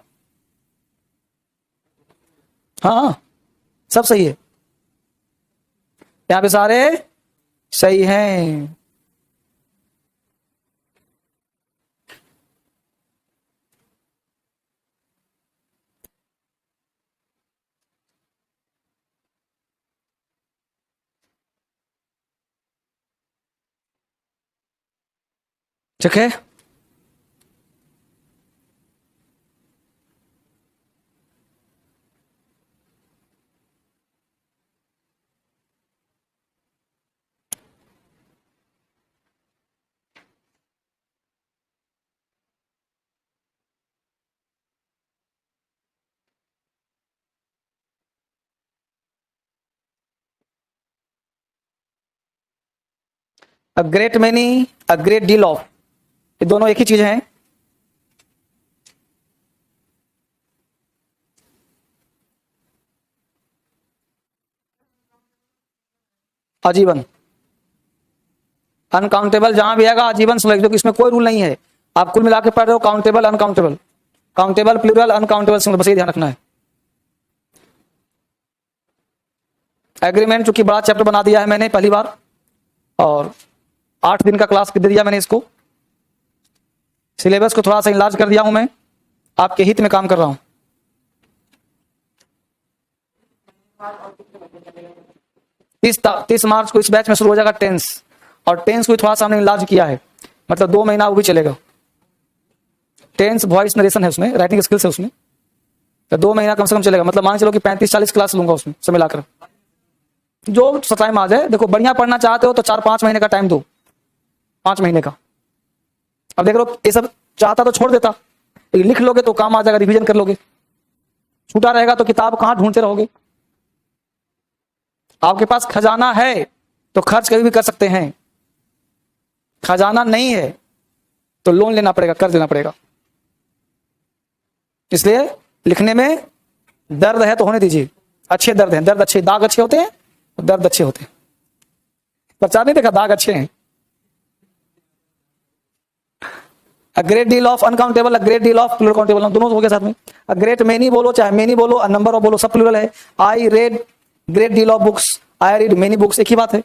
हाँ, सब सही है, यहां पे सारे सही हैं। ठीक है, a great many, a great deal of, ये दोनों एक ही चीज हैं। आजीवन, अनकाउंटेबल जहां भी आएगा आजीवन समझ लो कि इसमें कोई रूल नहीं है। आप कुल मिला के पढ़ रहे हो, countable uncountable, countable plural, uncountable singular, बस ये ध्यान रखना है। एग्रीमेंट चूंकि बड़ा चैप्टर बना दिया है मैंने पहली बार, और 8 दिन का क्लास दे दिया मैंने इसको, सिलेबस को थोड़ा सा इनलार्ज कर दिया हूं मैं, आपके हित में काम कर रहा हूं। 30 मार्च को इस बैच में शुरू हो जाएगा टेंस, और टेंस को थोड़ा सा हमने इनलार्ज किया है, मतलब 2 महीना वो भी चलेगा। टेंस वॉइस नरेशन है उसमें, राइटिंग स्किल्स है उसमें, तो 2 महीना कम से कम चलेगा। मतलब मान चलो कि 35-40 क्लास लूंगा उसमें सब मिलाकर, जो टाइम आ जाए। देखो बढ़िया पढ़ना चाहते हो तो 4-5 महीने का टाइम दो, 5 महीने का। अब देख लो, ये सब चाहता तो छोड़ देता, लिख लोगे तो काम आ जाएगा, रिवीजन कर लोगे। छूटा रहेगा तो किताब कहां ढूंढते रहोगे। आपके पास खजाना है तो खर्च कभी भी कर सकते हैं, खजाना नहीं है तो लोन लेना पड़ेगा, कर्ज लेना पड़ेगा। इसलिए लिखने में दर्द है तो होने दीजिए, अच्छे दर्द हैं, दर्द अच्छे, दाग अच्छे होते हैं, दर्द अच्छे होते हैं। प्रचार नहीं देखा, दाग अच्छे हैं। A great deal of uncountable, a great deal of plural countable, दोनों हो गए साथ में। अ ग्रेट मेनी बोलो चाहे मेनी बोलो, अ नंबर ऑफ बोलो, सब प्लूरल है। I read great deal of books, I read many books, एक ही बात है।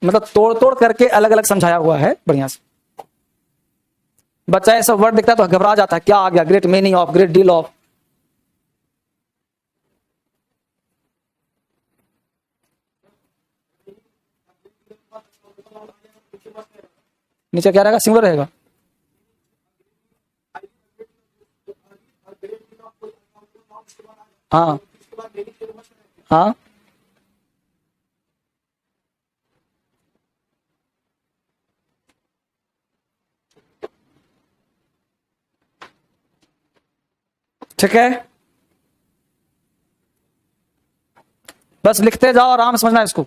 मतलब तोड़ तोड़ करके अलग अलग समझाया हुआ है बढ़िया से। बच्चा ऐसा वर्ड देखता है तो घबरा जाता है, क्या आ गया, great many of, great deal of. नीचे क्या रहेगा, सिंगुलर रहेगा। हाँ हाँ, ठीक है, बस लिखते जाओ, आराम से समझना इसको।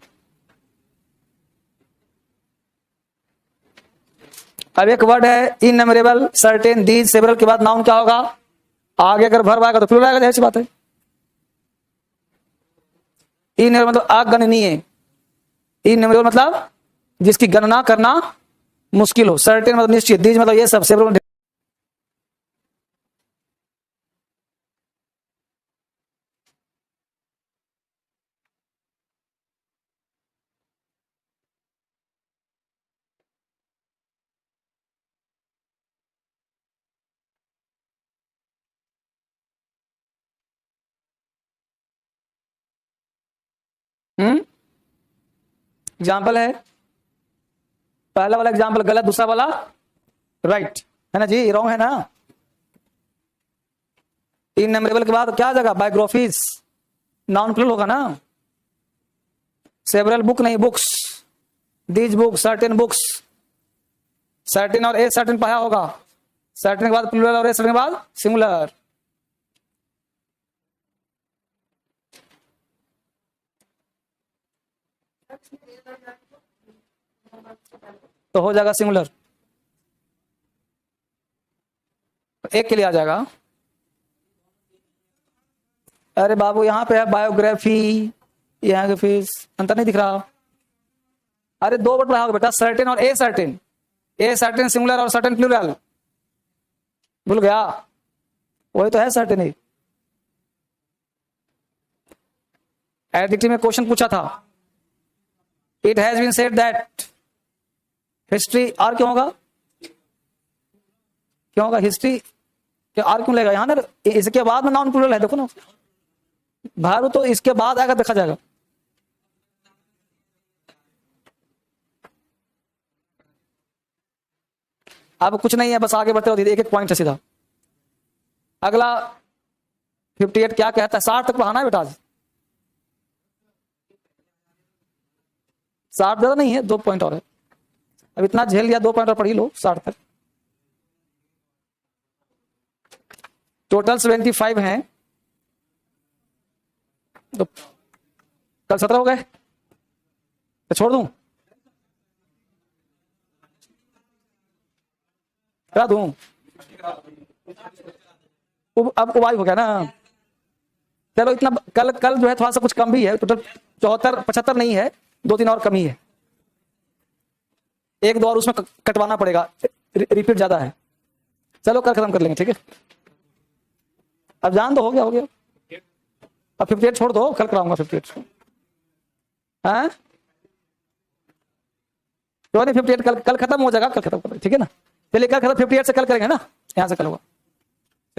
अब एक वर्ड है इनमेरेबल, सर्टेन, दीज, सेवरल के बाद नाउन क्या होगा? आगे अगर वर्ब आएगा तो प्लूरल आएगा, जैसी बात है। इनमेरेबल मतलब अगणनीय, इनमेरेबल मतलब जिसकी गणना करना मुश्किल हो, सर्टेन मतलब निश्चित, दीज मतलब ये सब, सेवरल एग्जाम्पल है। पहला वाला एग्जाम्पल गलत, दूसरा वाला राइट है ना जी, रॉन्ग है ना। इनमेरेबल के बाद क्या आ जाएगा? बायोग्राफीज, नाउन प्लूरल होगा ना। सेवरल बुक नहीं, books, these book, certain books, certain और ए सर्टेन पढ़ा होगा, सर्टेन के बाद प्लूरल और ए सर्टेन के बाद सिंगुलर। तो हो जाएगा सिंगुलर, एक के लिए आ जाएगा। अरे बाबू यहाँ पे है बायोग्राफी, यहाँ के फीस अंतर नहीं दिख रहा। अरे दो वर्ड पढ़ा होगा बेटा, सर्टेन और a certain, a certain singular और सर्टेन प्लूरल, भूल गया? वही तो है सर्टेन ही। एडजेक्टिव में क्वेश्चन पूछा था, it has been said that history, are क्यों होगा? क्यों होगा हिस्ट्री? क्या आर क्यों लेगा यहाँ ना? इसके बाद में नाउन प्लूरल है, देखो ना, भारू तो इसके बाद आएगा, देखा जाएगा। अब कुछ नहीं है, बस आगे बढ़ते हो, एक एक पॉइंट है सीधा। अगला 58 क्या कहता है? 60 तक पढ़ाना है बेटा आज, 60 ज्यादा नहीं है, 2 पॉइंट और है। अब इतना झेल लिया, 2 पॉइंट और पढ़ ही लो 60 तक। टोटल 75 हैं, तो कल 17 हो गए, तो छोड़ दूं, करा दूं? अब उबाई हो गया ना। चलो इतना, कल कल जो है थोड़ा सा कुछ कम भी है, टोटल 74 75 नहीं है, 2-3 और कमी है, 1-2 और उसमें कटवाना पड़ेगा, रिपीट ज्यादा है। चलो कल खत्म कर लेंगे, ठीक है? अब जान दो, हो गया हो गया। अब 58 छोड़ दो, कल कराऊंगा 58। हाँ तो 58 कल खत्म हो जाएगा, कल खत्म कर, ठीक है ना? चलिए कल खत्म, 58 से कल करेंगे ना, यहां से कल होगा।